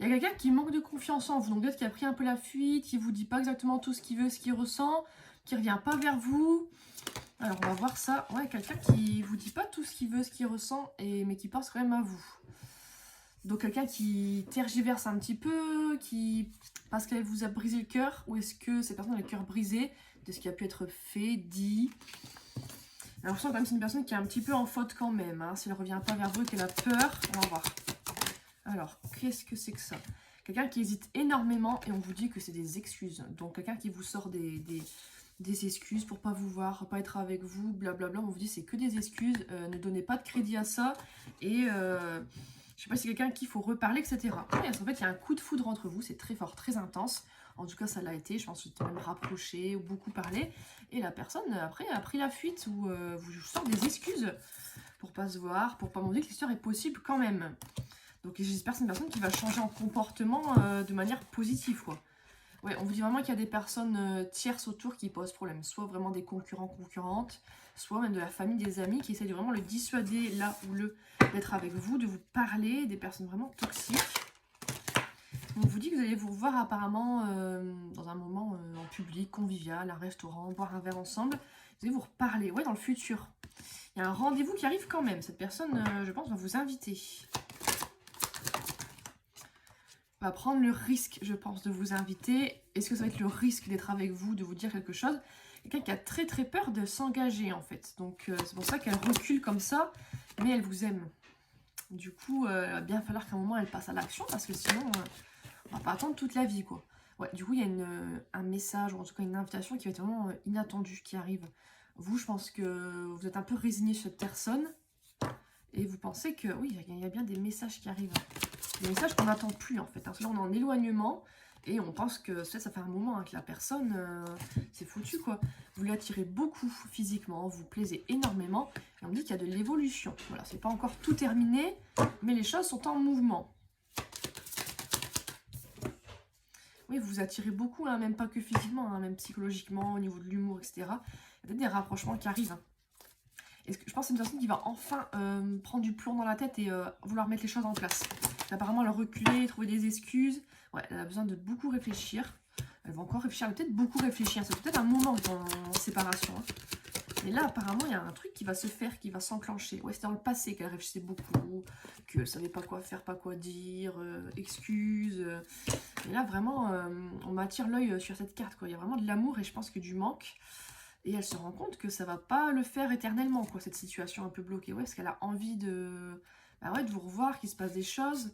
Il y a quelqu'un qui manque de confiance en vous, donc peut-être qu'il a pris un peu la fuite, qui vous dit pas exactement tout ce qu'il veut, ce qu'il ressent, qui revient pas vers vous. Alors on va voir ça. Ouais, quelqu'un qui vous dit pas tout ce qu'il veut, ce qu'il ressent, mais qui pense quand même à vous. Donc quelqu'un qui tergiverse un petit peu, parce qu'elle vous a brisé le cœur, ou est-ce que cette personne a le cœur brisé de ce qui a pu être fait, dit. Alors je sens quand même que c'est une personne qui est un petit peu en faute quand même, hein, si elle revient pas vers vous et qu'elle a peur. On va voir. Alors, qu'est-ce que c'est que ça? Quelqu'un qui hésite énormément et on vous dit que c'est des excuses. Donc, quelqu'un qui vous sort des excuses pour pas vous voir, pas être avec vous, blablabla. On vous dit c'est que des excuses, ne donnez pas de crédit à ça. Et je sais pas si c'est quelqu'un qu'il faut reparler, etc. Et en fait, il y a un coup de foudre entre vous, c'est très fort, très intense. En tout cas, ça l'a été. Je pense que c'était même rapproché ou beaucoup parlé. Et la personne, après, a pris la fuite ou vous sort des excuses pour pas se voir, pour pas montrer que l'histoire est possible quand même. Donc j'espère que c'est une personne qui va changer en comportement de manière positive, quoi. Ouais, on vous dit vraiment qu'il y a des personnes tierces autour qui posent problème. Soit vraiment des concurrents, concurrentes, soit même de la famille, des amis qui essaient de vraiment le dissuader là ou d'être avec vous, de vous parler, des personnes vraiment toxiques. On vous dit que vous allez vous revoir apparemment dans un moment en public, convivial, un restaurant, boire un verre ensemble. Vous allez vous reparler, ouais, dans le futur. Il y a un rendez-vous qui arrive quand même. Cette personne, je pense, va vous inviter. Va prendre le risque, je pense, de vous inviter. Est-ce que ça va être le risque d'être avec vous, de vous dire quelque chose? Quelqu'un qui a très très peur de s'engager en fait. Donc c'est pour ça qu'elle recule comme ça, mais elle vous aime. Du coup, il va bien falloir qu'à un moment elle passe à l'action parce que sinon, on va pas attendre toute la vie quoi. Ouais, du coup, il y a un message, ou en tout cas une invitation qui va être vraiment inattendue, qui arrive. Vous, je pense que vous êtes un peu résigné sur cette personne. Et vous pensez que, oui, il y a bien des messages qui arrivent. Des messages qu'on n'attend plus, en fait. Parce que là, on est en éloignement. Et on pense que ça fait un moment hein, que la personne, c'est foutu, quoi. Vous l'attirez beaucoup physiquement, vous plaisez énormément. Et on me dit qu'il y a de l'évolution. Voilà, c'est pas encore tout terminé, mais les choses sont en mouvement. Oui, vous vous attirez beaucoup, hein, même pas que physiquement, hein, même psychologiquement, au niveau de l'humour, etc. Il y a peut-être des rapprochements qui arrivent. Hein. Je pense que c'est une personne qui va enfin prendre du plomb dans la tête et vouloir mettre les choses en place. Apparemment, elle a reculé, trouver des excuses. Ouais, elle a besoin de beaucoup réfléchir. Elle va encore réfléchir, elle va peut-être beaucoup réfléchir. C'est peut-être un moment en séparation. Hein. Mais là, apparemment, il y a un truc qui va se faire, qui va s'enclencher. Ouais, c'était dans le passé qu'elle réfléchissait beaucoup, qu'elle ne savait pas quoi faire, pas quoi dire, excuses. Et là, vraiment, on m'attire l'œil sur cette carte. Quoi. Il y a vraiment de l'amour et je pense que du manque. Et elle se rend compte que ça va pas le faire éternellement, quoi, cette situation un peu bloquée. Ouais, parce qu'elle a envie de, bah ouais, de vous revoir, qu'il se passe des choses.